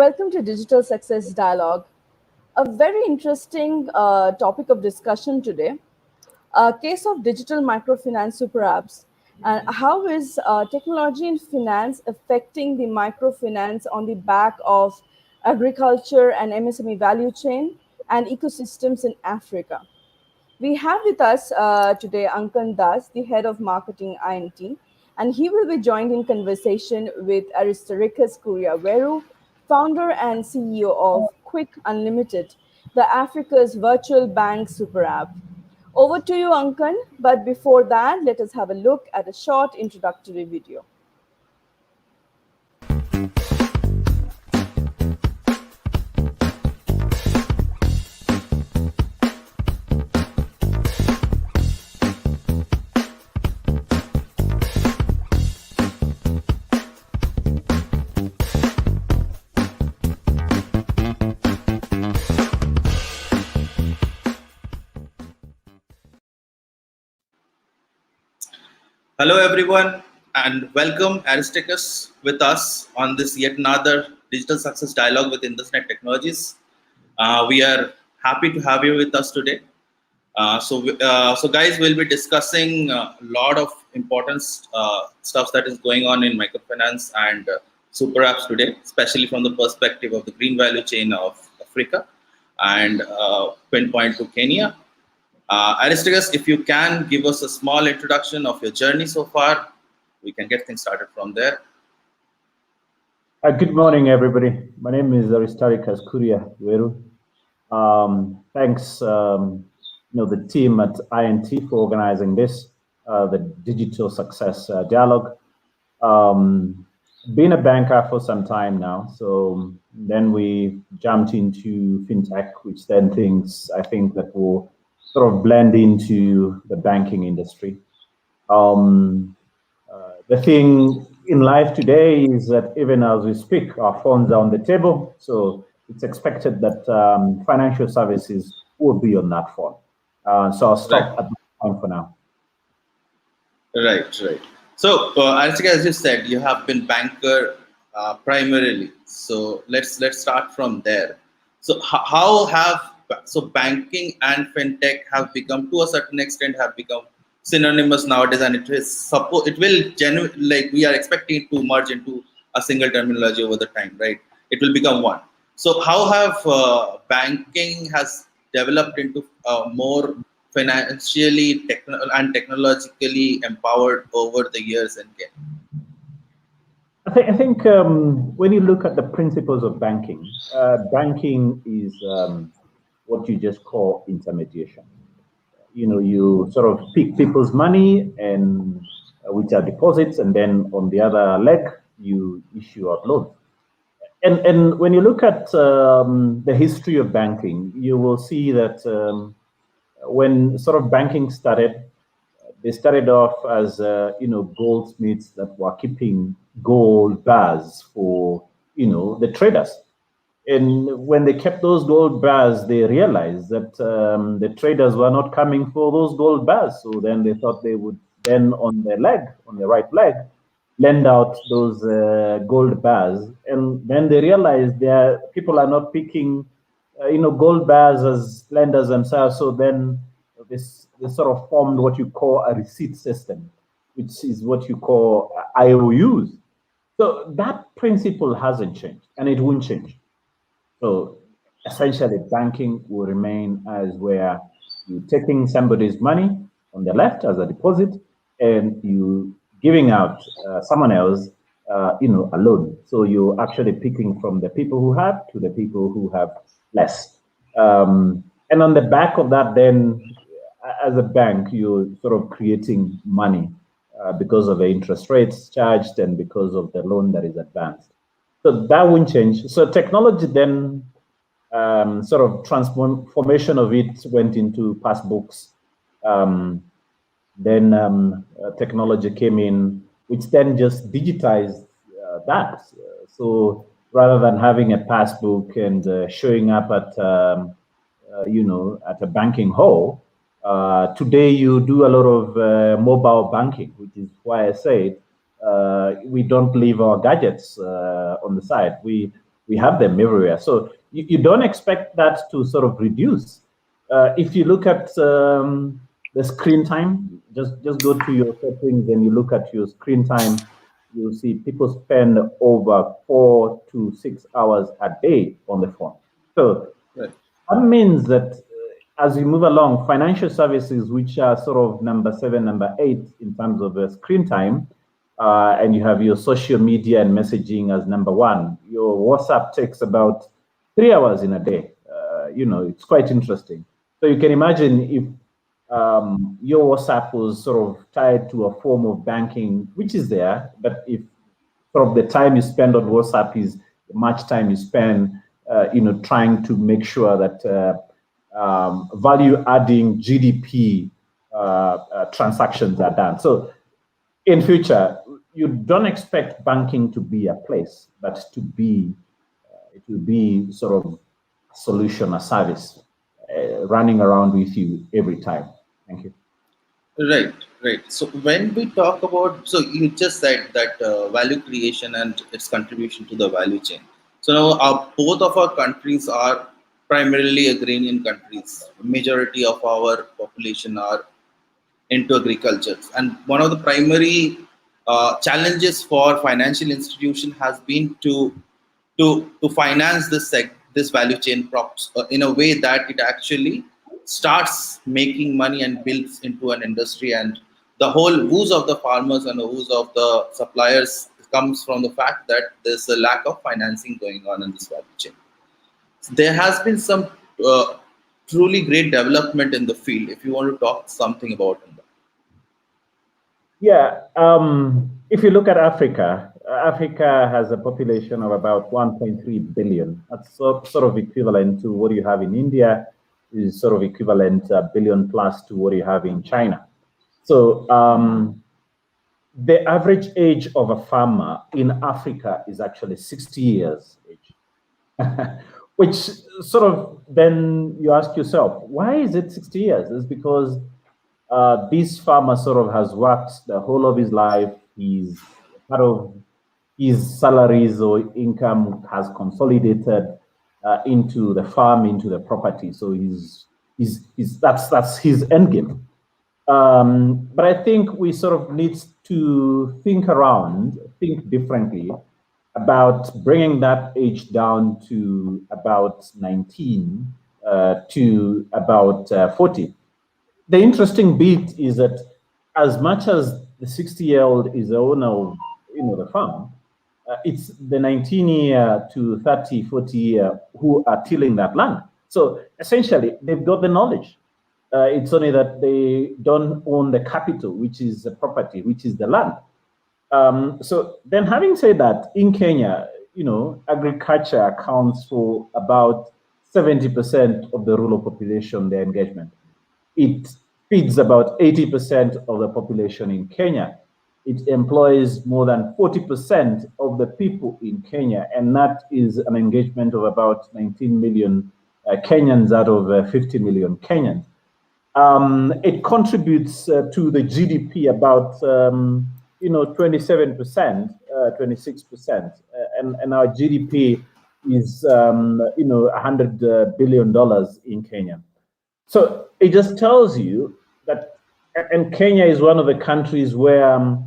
welcome to Digital Success Dialogue. A very interesting topic of discussion today, a case of digital microfinance super apps, and how is technology in finance affecting the microfinance on the back of agriculture and MSME value chain and ecosystems in Africa. We have with us today Ankan Das, the head of marketing INT, and he will be joined in conversation with Aristarichus Kuria Weru, founder and CEO of Quick Unlimited, the Africa's virtual bank super app. Over to you, Ankan, but before that, let us have a look at a short introductory video. Hello everyone and welcome Aristarichus with us on this yet another digital success dialogue with Indusnet Technologies. We are happy to have you with us today. So guys, we'll be discussing a lot of important stuff that is going on in microfinance and super apps today, especially from the perspective of the green value chain of Africa and pinpoint to Kenya. Aristarichus, if you can give us a small introduction of your journey so far, we can get things started from there. Good morning, everybody. My name is Aristarichus Kuria Weru. Thanks, the team at INT for organizing this, the Digital Success Dialogue. Been a banker for some time now, so then we jumped into fintech, which then I think that will sort of blend into the banking industry. The thing in life today is that even as we speak, our phones are on the table. So it's expected that financial services will be on that phone. So I'll stop at this point for now. Right. So Aristarichus, as you said, you have been banker primarily. So let's start from there. So so banking and fintech have become, to a certain extent, have become synonymous nowadays, and we are expecting it to merge into a single terminology over the time, right? It will become one. So how have banking has developed into more financially and technologically empowered over the years and I think when you look at the principles of banking, banking is what you just call intermediation. You sort of pick people's money and which are deposits, and then on the other leg, you issue out loans. And when you look at the history of banking, you will see that when sort of banking started, they started off as goldsmiths that were keeping gold bars for the traders. And when they kept those gold bars, they realized that the traders were not coming for those gold bars. So then they thought they would then on the right leg, lend out those gold bars. And then they realized people are not picking, gold bars as lenders themselves. So then this sort of formed what you call a receipt system, which is what you call IOUs. So that principle hasn't changed, and it won't change. So essentially, banking will remain as where you're taking somebody's money on the left as a deposit, and you giving out someone else, a loan. So you're actually picking from the people who have to the people who have less. And on the back of that, then, as a bank, you're sort of creating money because of the interest rates charged and because of the loan that is advanced. So that won't change. So technology then, sort of transformation of it went into passbooks. Then technology came in, which then just digitized that. So rather than having a passbook and showing up at, at a banking hall, today you do a lot of mobile banking, which is why I say we don't leave our gadgets on the side. We We have them everywhere. So you don't expect that to sort of reduce. If you look at the screen time, just go to your settings and you look at your screen time, you'll see people spend over 4 to 6 hours a day on the phone. So Right. that means that as you move along, financial services, which are sort of number 7, number 8 in terms of screen time, and you have your social media and messaging as number 1. Your WhatsApp takes about 3 hours in a day. It's quite interesting. So you can imagine if your WhatsApp was sort of tied to a form of banking, which is there, but if sort of the time you spend on WhatsApp is much time you spend, trying to make sure that value-adding GDP transactions are done. So in future, you don't expect banking to be a place, but to be, it will be sort of a solution, a service running around with you every time. Thank you. Right, right. So when we talk about, so you just said that value creation and its contribution to the value chain. So now both of our countries are primarily agrarian countries. Majority of our population are into agriculture, and one of the primary challenges for financial institution has been to finance this value chain props in a way that it actually starts making money and builds into an industry, and the whole woes of the farmers and the woes of the suppliers comes from the fact that there's a lack of financing going on in this value chain. There has been some truly great development in the field. If you want to talk something about it. Yeah, if you look at Africa, Africa has a population of about 1.3 billion. That's sort of equivalent to what you have in India, is sort of equivalent a billion plus to what you have in China. So the average age of a farmer in Africa is actually 60 years age. Which sort of then you ask yourself, why is it 60 years? It's because this farmer sort of has worked the whole of his life. He's part of his salaries or income has consolidated into the farm, into the property. So that's his end game. But I think we sort of need to think differently about bringing that age down to about 19 to about 40. The interesting bit is that as much as the 60-year-old is the owner of the farm, it's the 19-year to 30, 40-year who are tilling that land. So essentially, they've got the knowledge. It's only that they don't own the capital, which is the property, which is the land. So then having said that, in Kenya, agriculture accounts for about 70% of the rural population, their engagement. It feeds about 80% of the population in Kenya. It employs more than 40% of the people in Kenya, and that is an engagement of about 19 million Kenyans out of 50 million Kenyans. It contributes to the GDP about 27%, 26%, and our GDP is $100 billion in Kenya. So it just tells you that, and Kenya is one of the countries where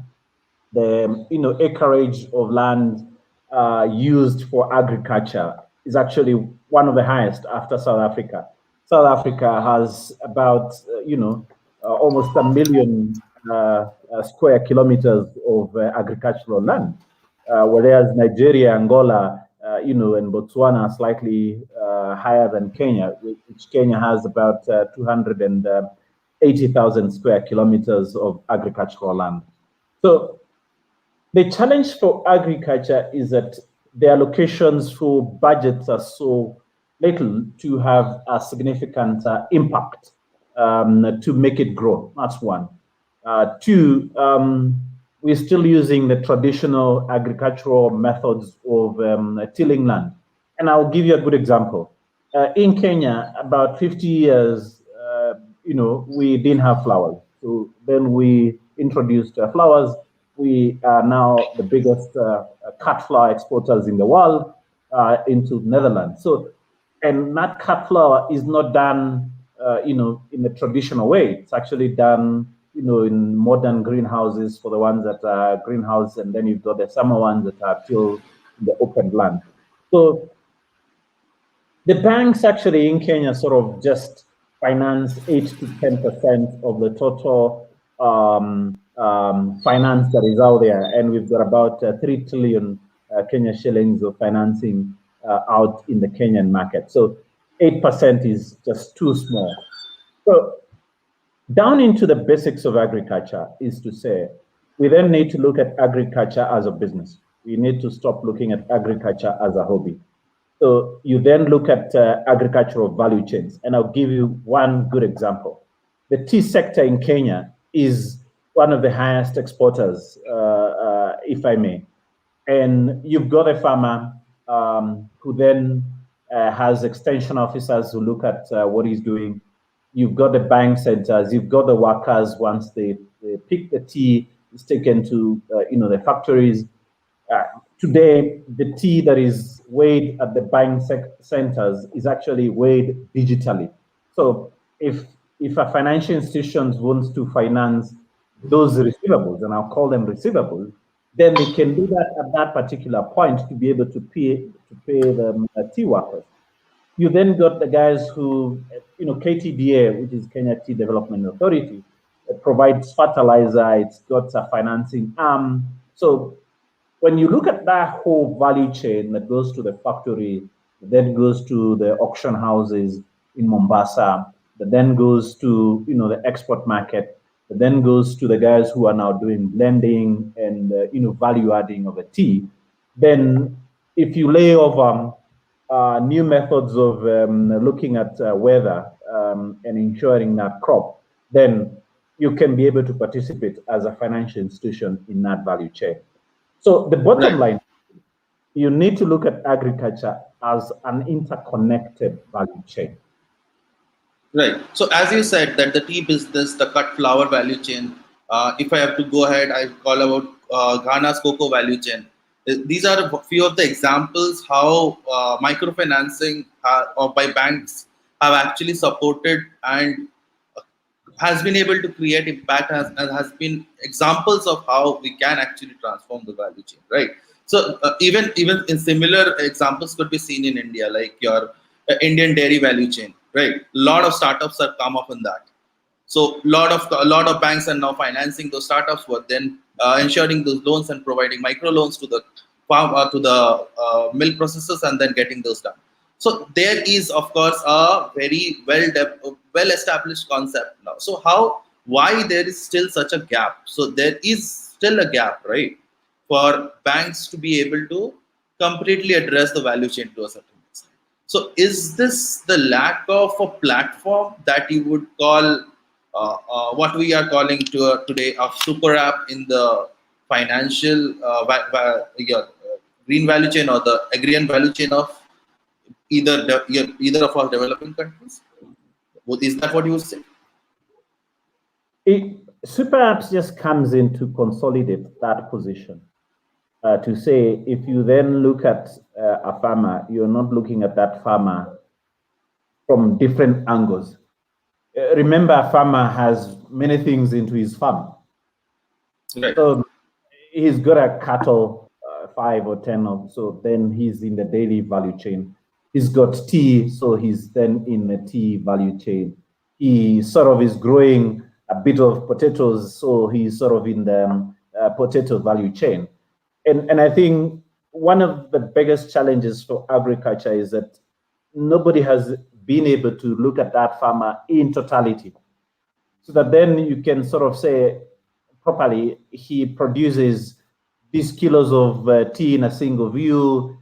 the acreage of land used for agriculture is actually one of the highest after South Africa. South Africa has about almost 1 million square kilometers of agricultural land, whereas Nigeria, Angola, and Botswana are slightly higher than Kenya, which Kenya has about 280,000 square kilometers of agricultural land. So the challenge for agriculture is that the allocations for budgets are so little to have a significant impact to make it grow. That's one. Two, we're still using the traditional agricultural methods of tilling land. And I'll give you a good example. In Kenya, about 50 years, we didn't have flowers. So then we introduced flowers. We are now the biggest cut flower exporters in the world. into Netherlands. So, and nut cut flour is not done, in a traditional way. It's actually done, in modern greenhouses for the ones that are greenhouse, and then you've got the summer ones that are still in the open land. So the banks actually in Kenya sort of just finance 8 to 10% of the total finance that is out there, and we've got about 3 trillion Kenya shillings of financing out in the Kenyan market. So 8% is just too small. So down into the basics of agriculture is to say, we then need to look at agriculture as a business. We need to stop looking at agriculture as a hobby. So you then look at agricultural value chains, and I'll give you one good example. The tea sector in Kenya is one of the highest exporters, if I may. And you've got a farmer who then has extension officers who look at what he's doing. You've got the buying centers. You've got the workers. Once they pick the tea, it's taken to the factories. Today, the tea that is weighed at the buying centers is actually weighed digitally. So if a financial institution wants to finance those receivables, and I'll call them receivables, then they can do that at that particular point to be able to pay the tea workers. You then got the guys who, KTDA, which is Kenya Tea Development Authority, provides fertilizer. It's got a financing arm. So when you look at that whole value chain that goes to the factory, then goes to the auction houses in Mombasa, that then goes to the export market, that then goes to the guys who are now doing blending and value adding of a tea, then if you lay over new methods of looking at weather and ensuring that crop, then you can be able to participate as a financial institution in that value chain. So the bottom line, you need to look at agriculture as an interconnected value chain. Right. So as you said that the tea business, the cut flower value chain, if I have to go ahead, I call about Ghana's cocoa value chain. These are a few of the examples how microfinancing or by banks have actually supported and has been able to create impact, and has been examples of how we can actually transform the value chain, right? So even in similar examples could be seen in India, like your Indian dairy value chain, right? A lot of startups have come up in that. So a lot of banks are now financing those startups, but then ensuring those loans and providing micro loans to the farm to the milk processors, and then getting those done. So there is, of course, a very well established concept now. So why there is still such a gap? So there is still a gap, right, for banks to be able to completely address the value chain to a certain extent. So is this the lack of a platform that you would call what we are calling today a super app in the financial green value chain or the agrarian value chain of either of our developing countries? Is that what you would say? Super apps just comes in to consolidate that position. To say, if you then look at a farmer, you're not looking at that farmer from different angles. Remember, a farmer has many things into his farm. Right. So he's got a cattle, 5 or 10 or so, then he's in the daily value chain. He's got tea, so he's then in the tea value chain. He sort of is growing a bit of potatoes, so he's sort of in the potato value chain. And I think one of the biggest challenges for agriculture is that nobody has been able to look at that farmer in totality, so that then you can sort of say properly, he produces these kilos of tea in a single view,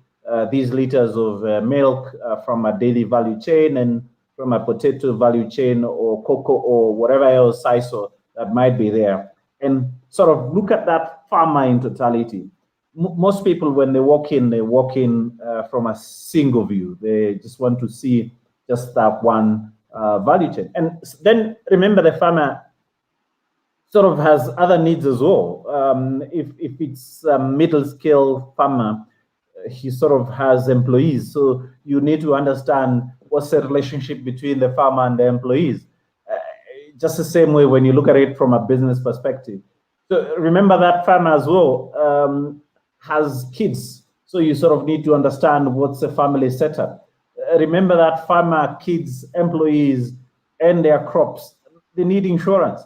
these liters of milk from a daily value chain, and from a potato value chain or cocoa or whatever else ISO that might be there, and sort of look at that farmer in totality. Most people, when they walk in from a single view. They just want to see just that one value chain. And then remember, the farmer sort of has other needs as well. If it's a middle scale farmer, he sort of has employees. So you need to understand what's the relationship between the farmer and the employees. Just the same way when you look at it from a business perspective. So remember that farmer as well has kids. So you sort of need to understand what's the family setup. Remember that farmer, kids, employees, and their crops, they need insurance.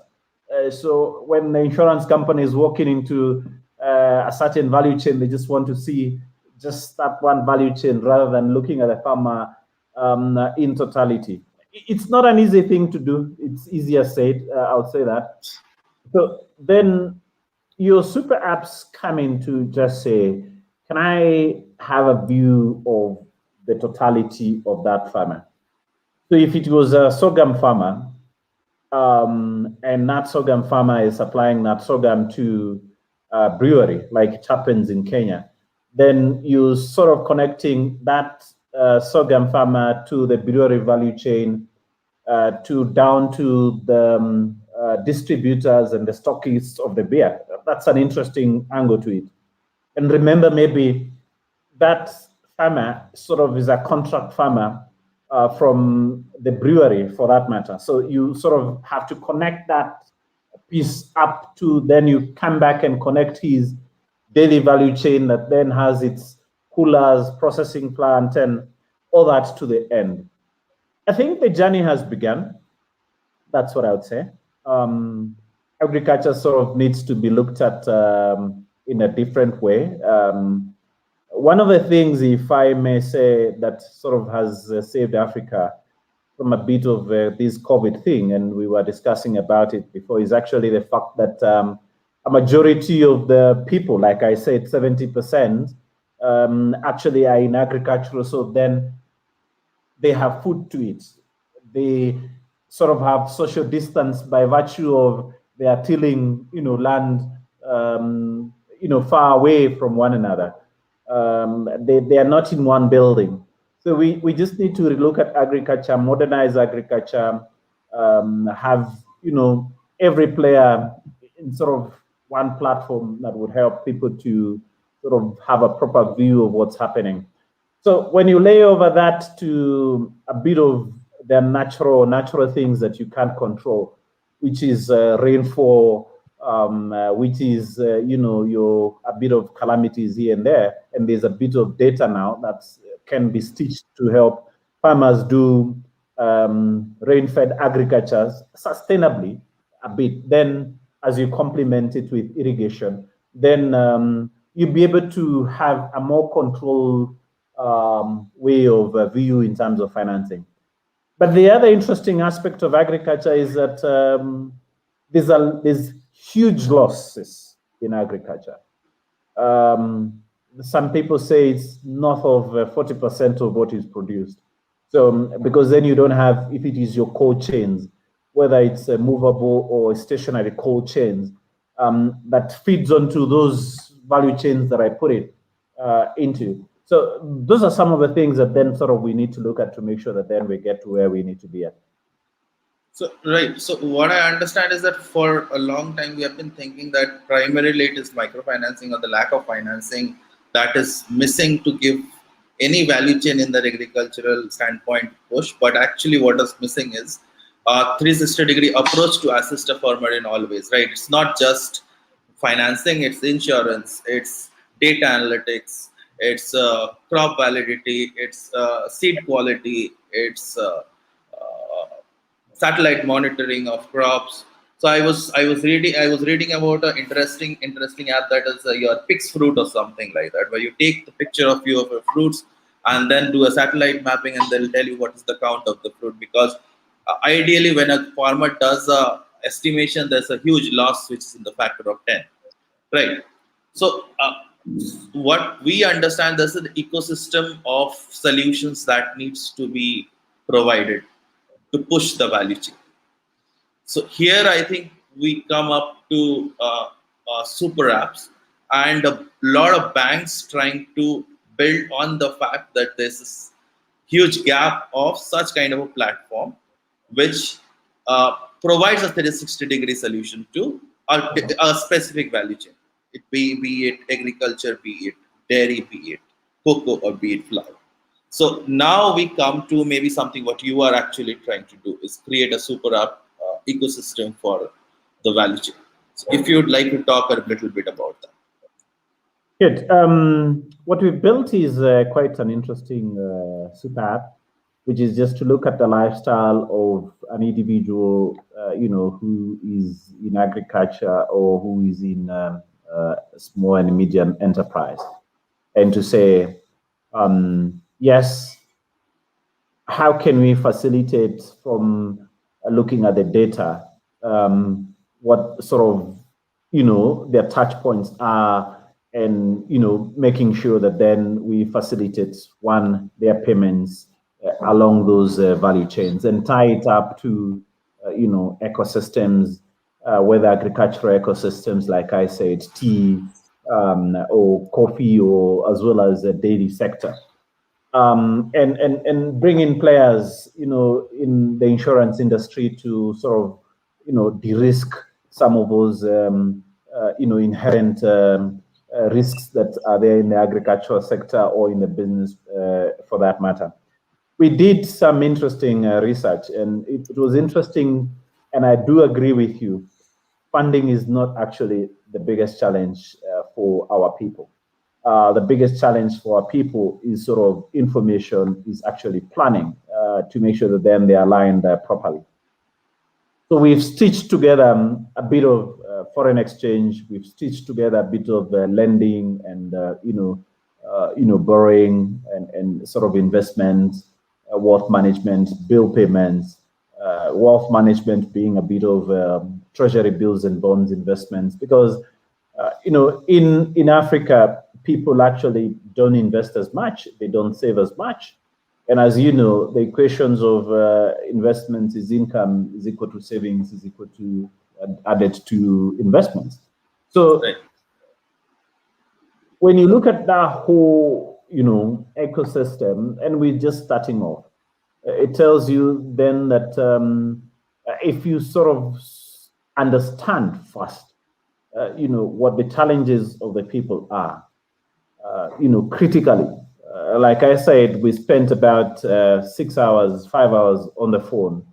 So when the insurance company is walking into a certain value chain, they just want to see just that one value chain rather than looking at the farmer in totality. It's not an easy thing to do. It's easier said, I'll say that. So then your super apps come in to just say, can I have a view of the totality of that farmer? So if it was a sorghum farmer, and that sorghum farmer is supplying that sorghum to a brewery, like it happens in Kenya, then you sort of connecting that sorghum farmer to the brewery value chain, to down to the distributors and the stockists of the beer. That's an interesting angle to it. And remember, maybe that farmer sort of is a contract farmer from the brewery, for that matter. So you sort of have to connect that piece up to, then you come back and connect his daily value chain that then has its coolers, processing plant, and all that to the end. I think the journey has begun. That's what I would say. Agriculture sort of needs to be looked at in a different way. One of the things, if I may say, that sort of has saved Africa from a bit of this COVID thing, and we were discussing about it before, is actually the fact that a majority of the people, like I said, 70%, actually are in agriculture. So then they have food to eat. They sort of have social distance by virtue of they are tilling, land, far away from one another. They are not in one building. So we just need to look at agriculture, modernize agriculture, have, every player in sort of one platform that would help people to sort of have a proper view of what's happening. So when you lay over that to a bit of the natural things that you can't control, which is rainfall, which is, your a bit of calamities here and there, and there's a bit of data now that can be stitched to help farmers do rain-fed agriculture sustainably a bit. Then, as you complement it with irrigation, then you'll be able to have a more controlled way of view in terms of financing. But the other interesting aspect of agriculture is that there's huge losses in agriculture. Some people say it's north of 40% of what is produced. So because then you don't have, if it is your cold chains, whether it's movable or stationary cold chains, that feeds onto those value chains that I put it into. So those are some of the things that then sort of we need to look at to make sure that then we get to where we need to be at. So, right. So what I understand is that for a long time, we have been thinking that primarily it is microfinancing or the lack of financing that is missing to give any value chain in the agricultural standpoint push. But actually what is missing is a 360-degree approach to assist a farmer in all ways, right? It's not just financing, it's insurance, it's data analytics, it's crop validity, it's seed quality, it's satellite monitoring of crops. So I was reading about an interesting app that is your Pix fruit or something like that, where you take the picture of your fruits and then do a satellite mapping, and they'll tell you what is the count of the fruit. Because ideally, when a farmer does a estimation, there's a huge loss which is in the factor of 10, right? So what we understand, there's an ecosystem of solutions that needs to be provided to push the value chain. So here I think we come up to super apps, and a lot of banks trying to build on the fact that there's this huge gap of such kind of a platform which provides a 360-degree solution to a specific value chain. Be it agriculture, be it dairy, be it cocoa or be it flour. So now we come to maybe something what you are actually trying to do is create a super app ecosystem for the value chain. So if you'd like to talk a little bit about that. Good. What we've built is quite an interesting super app, which is just to look at the lifestyle of an individual, who is in agriculture or who is in small and medium enterprise, and to say, yes, how can we facilitate from looking at the data, what sort of, their touch points are, and, making sure that then we facilitate their payments along those value chains and tie it up to, ecosystems, whether agricultural ecosystems, like I said, tea, or coffee, or as well as the dairy sector. And bring in players, in the insurance industry to sort of, de-risk some of those, inherent risks that are there in the agricultural sector or in the business, for that matter. We did some interesting research, and it was interesting, and I do agree with you. Funding is not actually the biggest challenge for our people. The biggest challenge for our people is sort of information, is actually planning to make sure that then they are aligned properly. So we've stitched together a bit of foreign exchange. We've stitched together a bit of lending and borrowing and sort of investment, wealth management, bill payments, wealth management being a bit of treasury bills and bonds investments, because in Africa, people actually don't invest as much, they don't save as much. And as you know, the equations of investments is income is equal to savings is equal to added to investments. So when you look at that whole, ecosystem, and we're just starting off, it tells you then that if you sort of understand first, what the challenges of the people are, critically. Like I said, we spent about 6 hours, 5 hours on the phone.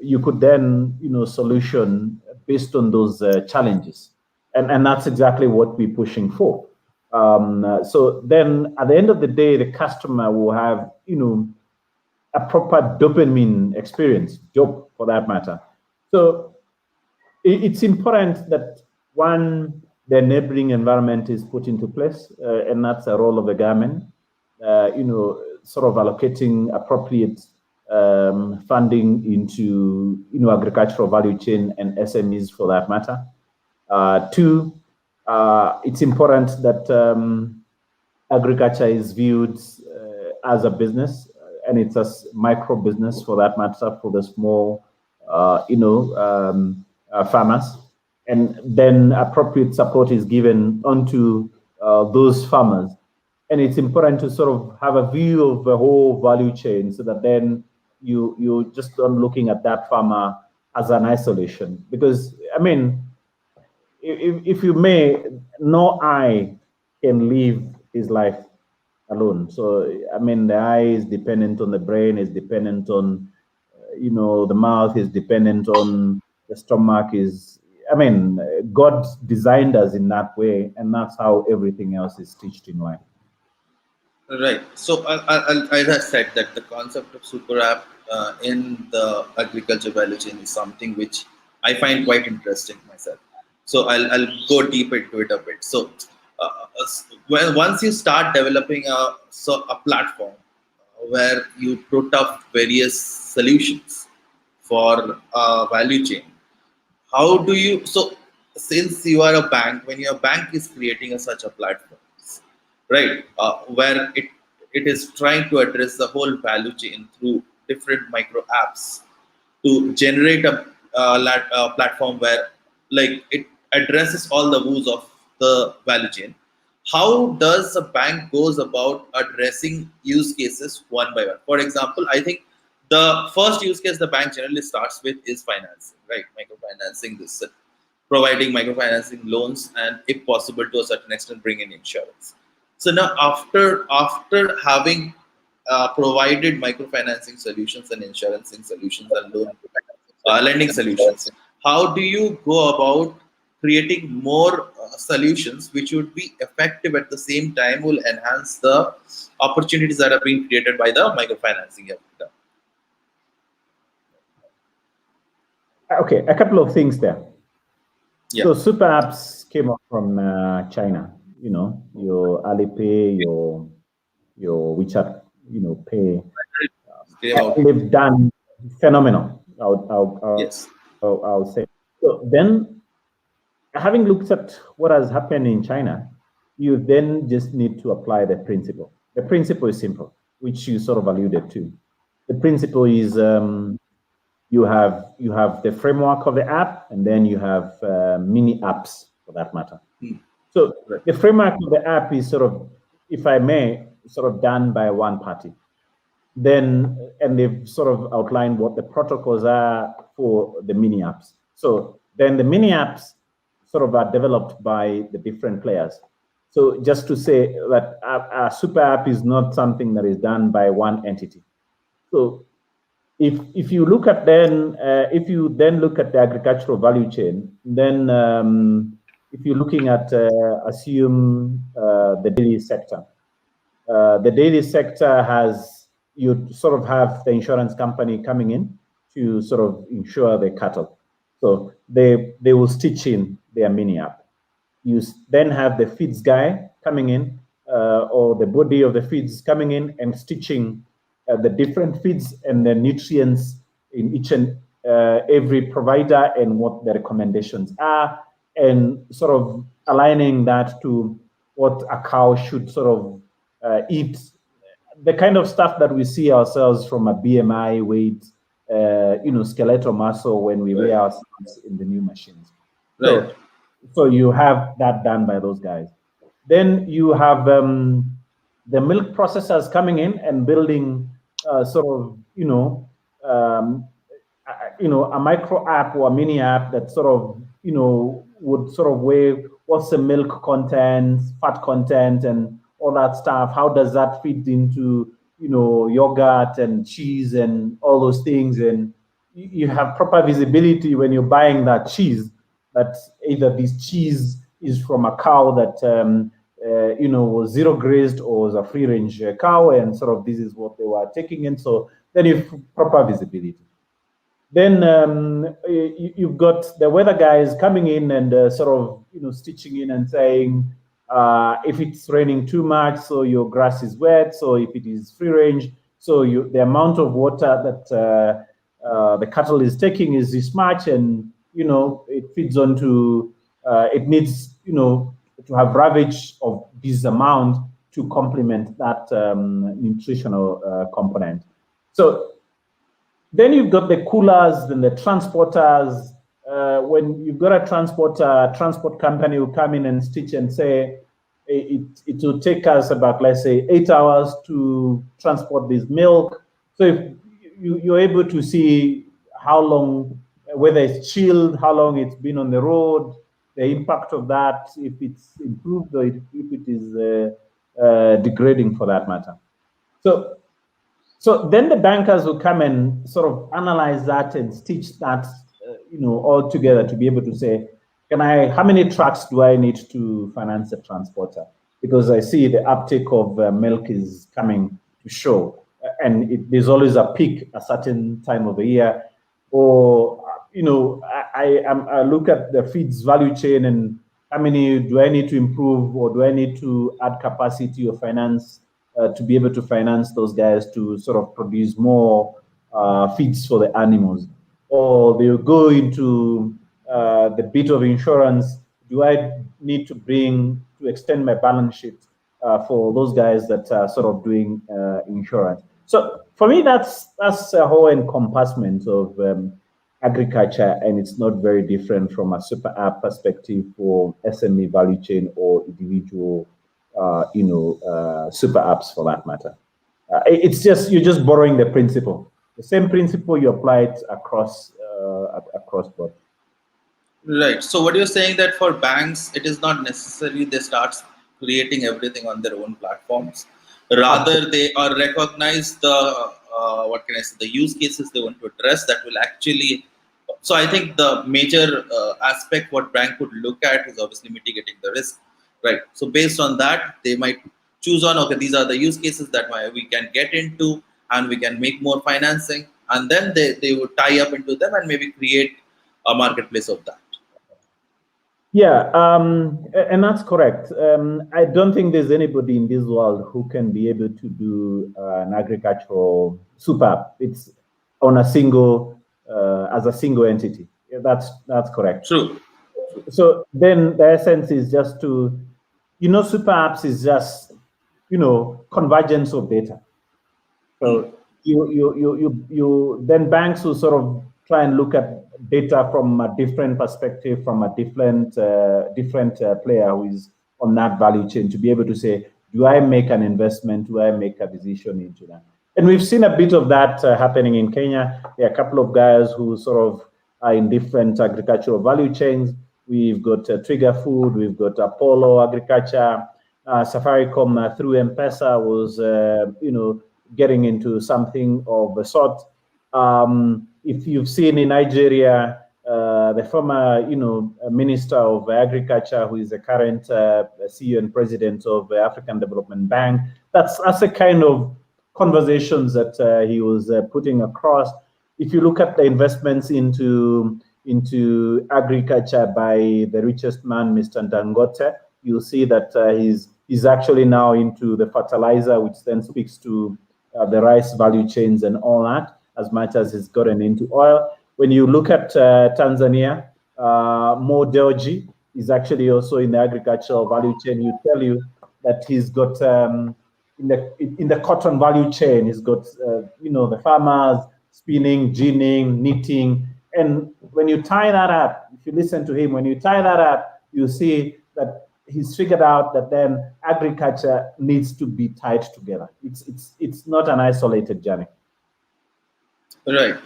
You could then, solution based on those challenges. And that's exactly what we're pushing for. So then at the end of the day, the customer will have, a proper dopamine experience, dope for that matter. So it's important that the enabling environment is put into place, and that's a role of the government, sort of allocating appropriate funding into, agricultural value chain and SMEs for that matter. Two, it's important that agriculture is viewed as a business, and it's a micro business for that matter for the small, farmers, and then appropriate support is given onto those farmers. And it's important to sort of have a view of the whole value chain, so that then you just not looking at that farmer as an isolation. Because I mean, if you may, no eye can live his life alone. So I mean, the eye is dependent on the brain, is dependent on the mouth, is dependent on the stomach. God designed us in that way, and that's how everything else is stitched in line. Right. So as I said, that the concept of super app in the agriculture value chain is something which I find quite interesting myself. So I'll go deep into it a bit. So once you start developing a platform where you put up various solutions for value chain, how do you, so since you are a bank, when your bank is creating such a platform, right, where it is trying to address the whole value chain through different micro apps to generate a platform where like it addresses all the woes of the value chain. How does a bank goes about addressing use cases one by one? For example, I think the first use case the bank generally starts with is financing, right? Microfinancing, this providing microfinancing loans, and if possible to a certain extent bring in insurance. So now, after having provided microfinancing solutions and insurancing solutions and lending solutions, how do you go about creating more solutions which would be effective at the same time, will enhance the opportunities that are being created by the microfinancing? Okay, a couple of things there. Yeah. So super apps came up from China. You know, your Alipay, your WeChat, Pay. They've done phenomenal. Yes. I'll say. So then, having looked at what has happened in China, you then just need to apply the principle. The principle is simple, which you sort of alluded to. The principle is you have the framework of the app, and then you have mini apps for that matter. So the framework of the app is sort of, if I may, sort of done by one party. Then, and they've sort of outlined what the protocols are for the mini apps. So then the mini apps sort of are developed by the different players. So just to say that a super app is not something that is done by one entity. So if you look at then, if you then look at the agricultural value chain, then if you're looking at assume the dairy sector, the dairy sector has, you sort of have the insurance company coming in to sort of insure the cattle. So they will stitch in their mini app. You then have the feeds guy coming in, or the body of the feeds coming in and stitching the different feeds and the nutrients in each and every provider and what the recommendations are, and sort of aligning that to what a cow should sort of eat, the kind of stuff that we see ourselves from a BMI, weight, skeletal muscle when we weigh ourselves in the new machines. Right. So you have that done by those guys. Then you have the milk processors coming in and building sort of, a micro app or a mini app that sort of, would sort of weigh what's the milk content, fat content, and all that stuff. How does that fit into, yogurt and cheese and all those things? And you have proper visibility when you're buying that cheese, that either this cheese is from a cow that was zero grazed or was a free range cow, and sort of this is what they were taking in. So then you have proper visibility. Then you've got the weather guys coming in and sort of stitching in and saying if it's raining too much, so your grass is wet. So if it is free range, so the amount of water that the cattle is taking is this much, and it feeds onto it needs to have ravage of this amount to complement that nutritional component. So then you've got the coolers and the transporters. When you've got a transport company will come in and stitch and say it will take us about, let's say, 8 hours to transport this milk. So if you're able to see how long, whether it's chilled, how long it's been on the road, the impact of that, if it's improved or if it is degrading for that matter. So then the bankers will come and sort of analyze that and stitch that, all together to be able to say, how many trucks do I need to finance a transporter? Because I see the uptake of milk is coming to show, and there's always a peak a certain time of the year. Or, I look at the feeds value chain and how many do I need to improve, or do I need to add capacity or finance to be able to finance those guys to sort of produce more feeds for the animals? Or they'll go into the bit of insurance. Do I need to extend my balance sheet for those guys that are sort of doing insurance? So for me, that's a whole encompassment of agriculture, and it's not very different from a super app perspective for SME value chain or individual super apps for that matter. It's just, you're just borrowing the principle. The same principle, you apply it across board. Right. So what you're saying, that for banks, it is not necessarily they start creating everything on their own platforms. Rather, they are recognize the what can I say, the use cases they want to address that will actually. So I think the major aspect what bank would look at is obviously mitigating the risk, right? So based on that, they might choose on, okay, these are the use cases that we can get into and we can make more financing, and then they would tie up into them and maybe create a marketplace of that. Yeah, and that's correct. I don't think there's anybody in this world who can be able to do an agricultural super app. It's on a single, as a single entity. Yeah, that's correct. True. So then the essence is just to, super apps is just, convergence of data. So you then banks will sort of try and look at data from a different perspective, from a different player who is on that value chain, to be able to say, do I make an investment? Do I make a decision into that? And we've seen a bit of that happening in Kenya. There are a couple of guys who sort of are in different agricultural value chains. We've got Trigger Food, we've got Apollo Agriculture, Safaricom through M-Pesa was, getting into something of the sort. If you've seen in Nigeria, the former, Minister of Agriculture, who is the current CEO and President of the African Development Bank, that's the kind of conversations that he was putting across. If you look at the investments into agriculture by the richest man, Mr. Dangote, you'll see that he's actually now into the fertilizer, which then speaks to the rice value chains and all that, as much as he's gotten into oil. When you look at Tanzania, Mo Dewji is actually also in the agricultural value chain. He tell you that he's got in the cotton value chain, he's got the farmers spinning, ginning, knitting, and when you tie that up, if you listen to him, when you tie that up, you see that he's figured out that then agriculture needs to be tied together. It's not an isolated journey. Right.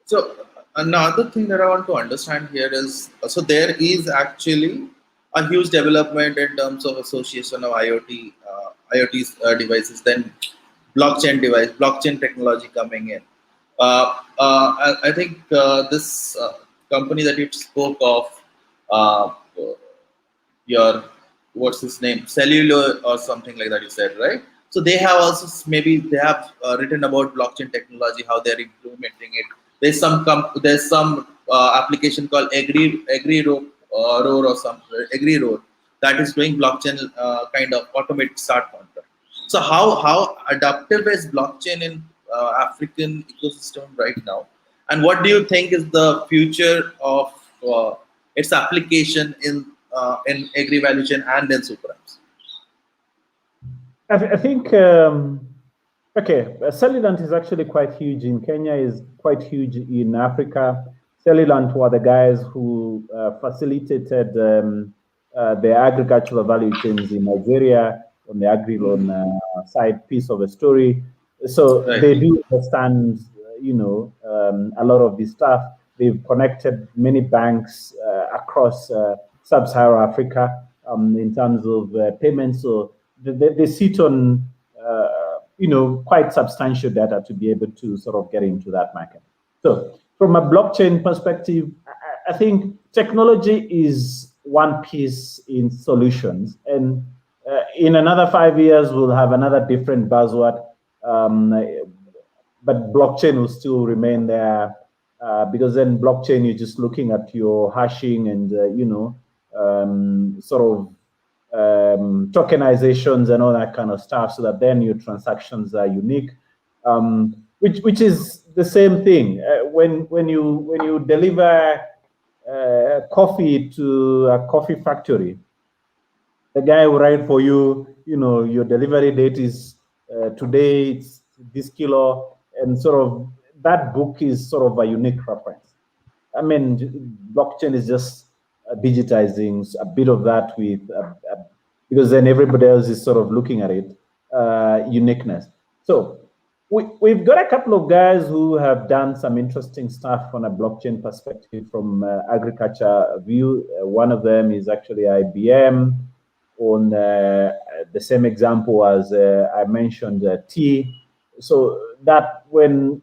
So another thing that I want to understand here is, so there is actually a huge development in terms of association of IoT devices, then blockchain technology coming in. I think this company that you spoke of, what's his name, Cellular or something like that, you said, right? So they have also they have written about blockchain technology, how they're implementing it. There's some application called AgriRoad or some AgriRoad that is doing blockchain kind of automated start contract. So how adaptive is blockchain in African ecosystem right now, and what do you think is the future of its application in agri value chain and in super apps? I think Cellulant is actually quite huge in Kenya, is quite huge in Africa. Cellulant were the guys who facilitated the agricultural value chains in Nigeria on the agri-loan side piece of the story. So right. They do understand, a lot of this stuff. They've connected many banks across sub-Saharan Africa in terms of payments. So they sit on, quite substantial data to be able to sort of get into that market. So from a blockchain perspective, I think technology is one piece in solutions. And in another 5 years, we'll have another different buzzword. But blockchain will still remain there because then blockchain, you're just looking at your hashing and, sort of tokenizations and all that kind of stuff, so that then your transactions are unique, which is the same thing. When you deliver coffee to a coffee factory, the guy will write for you, your delivery date is today, it's this kilo, and sort of that book is sort of a unique reference. I mean, blockchain is just digitizing a bit of that with, because then everybody else is sort of looking at it, uniqueness. So we've got a couple of guys who have done some interesting stuff on a blockchain perspective from agriculture view. One of them is actually IBM. on the same example as I mentioned, tea. So that when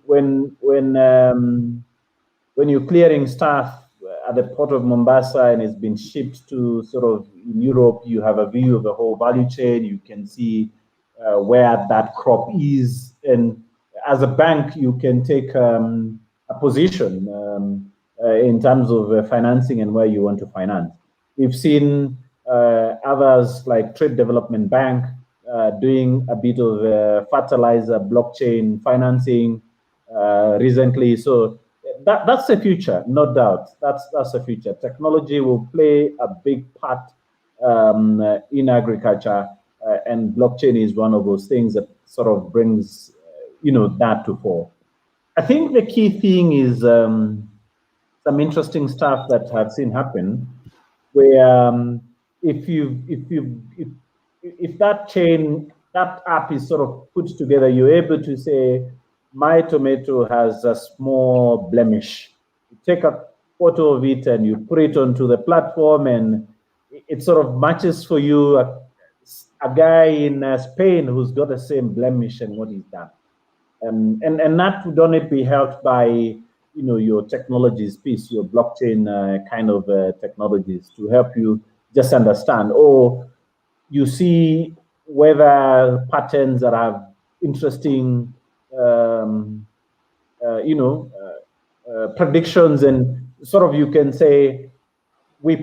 you're clearing stuff at the port of Mombasa and it's been shipped to sort of in Europe, you have a view of the whole value chain. You can see where that crop is, and as a bank, you can take a position in terms of financing and where you want to finance. We've seen others like Trade Development Bank doing a bit of fertilizer blockchain financing recently. So that's the future, no doubt. That's the future. Technology will play a big part in agriculture, and blockchain is one of those things that sort of brings that to fore. I think the key thing is some interesting stuff that I've seen happen, where if that app is sort of put together, you're able to say, my tomato has a small blemish. You take a photo of it and you put it onto the platform, and it sort of matches for you a guy in Spain who's got the same blemish and what he's done. And that would only be helped by your technologies piece, your blockchain kind of technologies to help you just understand. Or you see weather patterns that have interesting predictions, and sort of you can say, we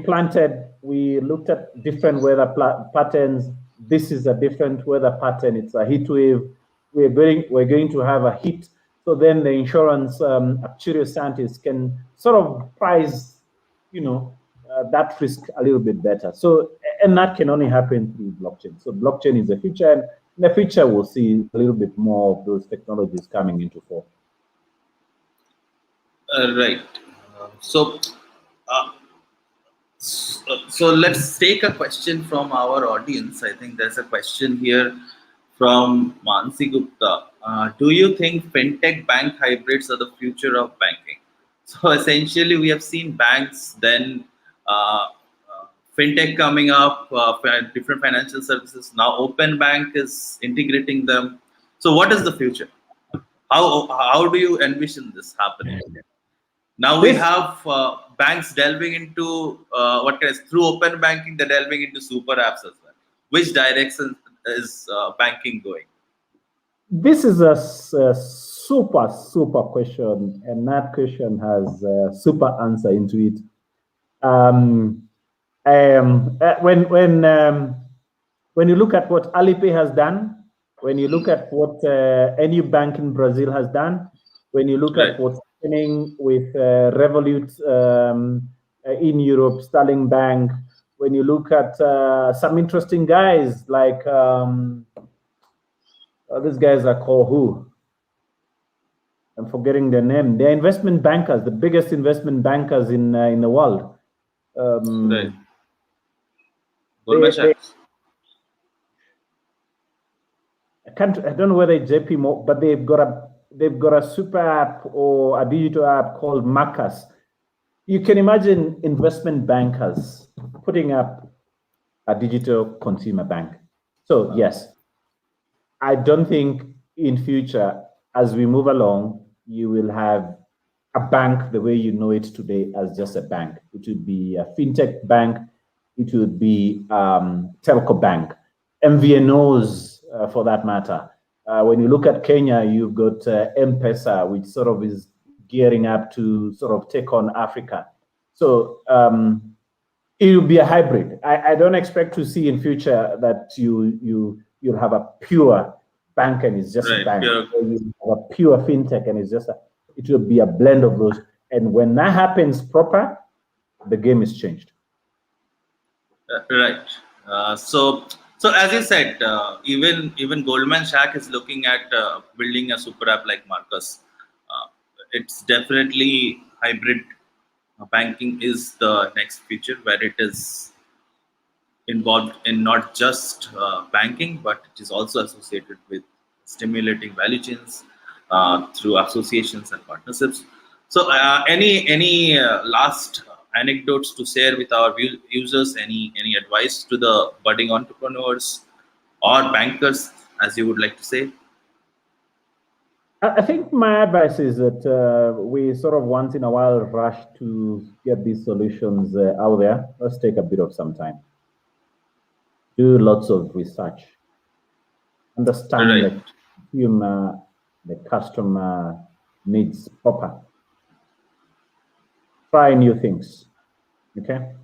looked at different weather patterns. This is a different weather pattern. It's a heat wave. We're going to have a heat. So then the insurance actuarial scientists can sort of price, that risk a little bit better. So, and that can only happen through blockchain. So blockchain is the future, and in the future we'll see a little bit more of those technologies coming into force. Right. So let's take a question from our audience. I think there's a question here from Mansi Gupta. Do you think fintech bank hybrids are the future of banking? So essentially, we have seen banks, then fintech coming up, different financial services. Now, open bank is integrating them. So, what is the future? How do you envision this happening? Now we have banks delving into through open banking. They're delving into super apps as well. Which direction is banking going? This is a super question, and that question has a super answer into it. When you look at what Alipay has done, when you look at what any bank in Brazil has done, when you look at what's happening with Revolut in Europe, Sterling Bank, when you look at some interesting guys like these guys are called who? I'm forgetting their name. They're investment bankers, the biggest investment bankers in the world. Right. Goldman Sachs. I don't know whether it's JP Morgan, but they've got a super app or a digital app called Marcus. You can imagine investment bankers putting up a digital consumer bank. So yes, I don't think in future, as we move along, you will have a bank the way you know it today as just a bank. It would be a fintech bank. It would be telco bank, MVNOs for that matter. When you look at Kenya, you've got M-Pesa, which sort of is gearing up to sort of take on Africa. So it will be a hybrid. I don't expect to see in future that you'll have a pure bank and it's just a bank. Or you have a pure fintech and it's just it will be a blend of those. And when that happens proper, the game is changed. Right. So as you said, even Goldman Sachs is looking at building a super app like Marcus. It's definitely hybrid. Banking is the next future where it is involved in not just banking, but it is also associated with stimulating value chains through associations and partnerships. So any last anecdotes to share with our users? Any advice to the budding entrepreneurs or bankers, as you would like to say? I think my advice is that we sort of once in a while rush to get these solutions out there. Let's take a bit of some time. Do lots of research. Understand Right. the consumer, the customer needs proper. Try new things. Okay.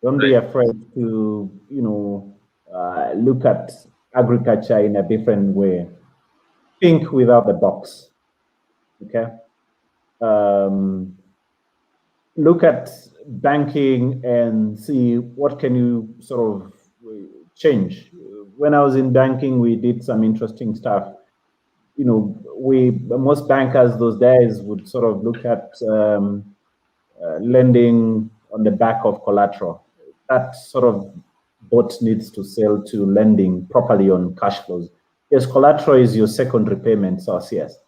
Don't be afraid to, look at agriculture in a different way. Think without the box. Okay. Look at banking and see what can you sort of change. When I was in banking, we did some interesting stuff. Most bankers those days would sort of look at lending on the back of collateral. That sort of boat needs to sail to lending properly on cash flows. Yes, collateral is your second repayment source, yes.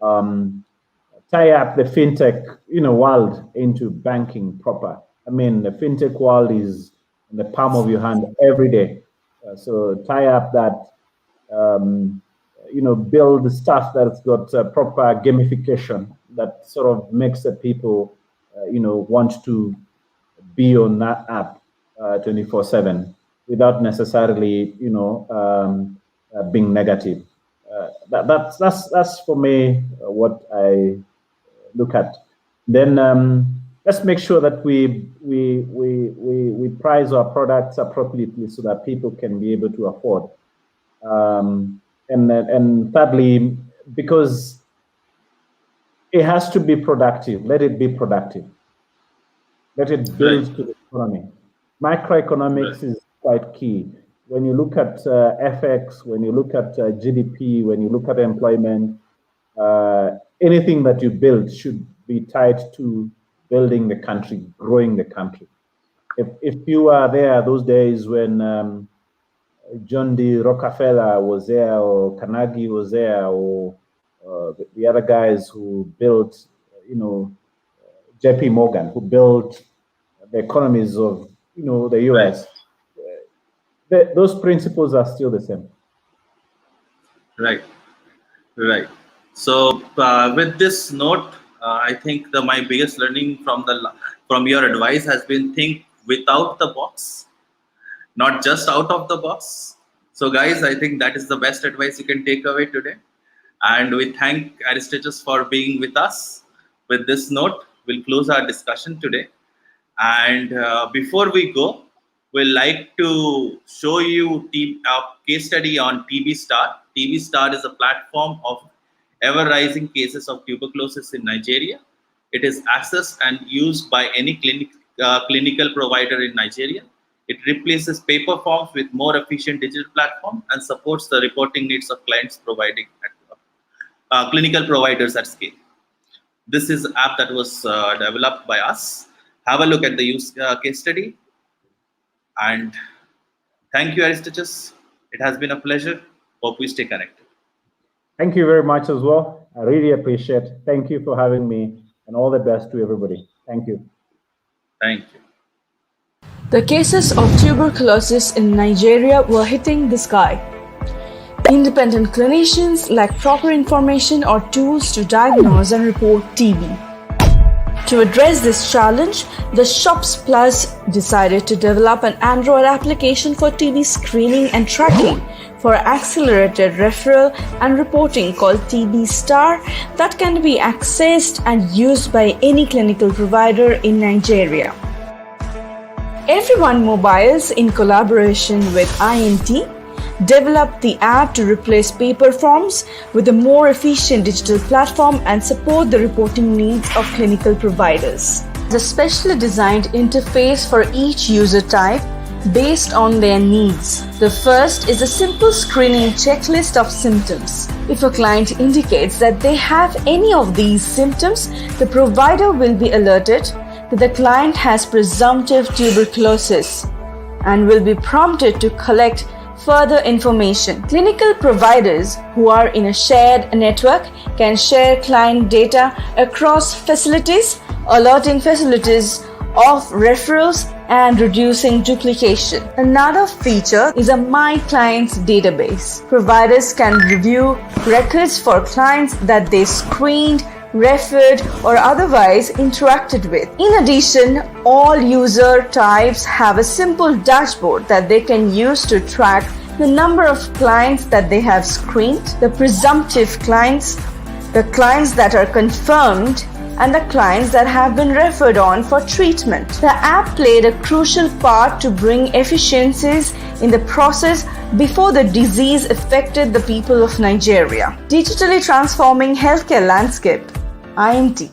Tie up the fintech, world into banking proper. I mean, the fintech world is in the palm of your hand every day. So tie up that, build stuff that's got proper gamification that sort of makes the people, want to be on that app 24/7 without necessarily, being negative. That's for me what I look at. Then let's make sure that we price our products appropriately so that people can be able to afford. And thirdly, because it has to be productive, let it be productive. Let it build to the economy. Microeconomics is quite key. When you look at FX, when you look at GDP, when you look at employment, anything that you build should be tied to building the country, growing the country. If you are there those days when John D. Rockefeller was there, or Carnegie was there, or the other guys who built, JP Morgan, who built the economies of, the US, those principles are still the same. Right. So with this note, I think my biggest learning from your advice has been think without the box, not just out of the box. So guys, I think that is the best advice you can take away today. And we thank Aristarichus for being with us. With this note, we'll close our discussion today. And before we go, we'd like to show you a case study on TB Star. TB Star is a platform of ever-rising cases of tuberculosis in Nigeria. It is accessed and used by any clinical provider in Nigeria. It replaces paper forms with more efficient digital platform and supports the reporting needs of clients providing clinical providers at scale. This is an app that was developed by us. Have a look at the case study. And thank you, Aristarichus. It has been a pleasure. Hope we stay connected. Thank you very much as well. I really appreciate it. Thank you for having me, and all the best to everybody. Thank you. Thank you. The cases of tuberculosis in Nigeria were hitting the sky. Independent clinicians lack proper information or tools to diagnose and report TB. To address this challenge, the Shops Plus decided to develop an Android application for TB screening and tracking for accelerated referral and reporting called TB Star that can be accessed and used by any clinical provider in Nigeria. Everyone Mobiles, in collaboration with INT, developed the app to replace paper forms with a more efficient digital platform and support the reporting needs of clinical providers. The specially designed interface for each user type based on their needs. The first is a simple screening checklist of symptoms. If a client indicates that they have any of these symptoms, the provider will be alerted that the client has presumptive tuberculosis and will be prompted to collect further information. Clinical providers who are in a shared network can share client data across facilities, alerting facilities of referrals and reducing duplication. Another feature is a My Clients database. Providers can review records for clients that they screened, referred, or otherwise interacted with. In addition, all user types have a simple dashboard that they can use to track the number of clients that they have screened, the presumptive clients, the clients that are confirmed, and the clients that have been referred on for treatment. The app played a crucial part to bring efficiencies in the process before the disease affected the people of Nigeria. Digitally transforming healthcare landscape, INT.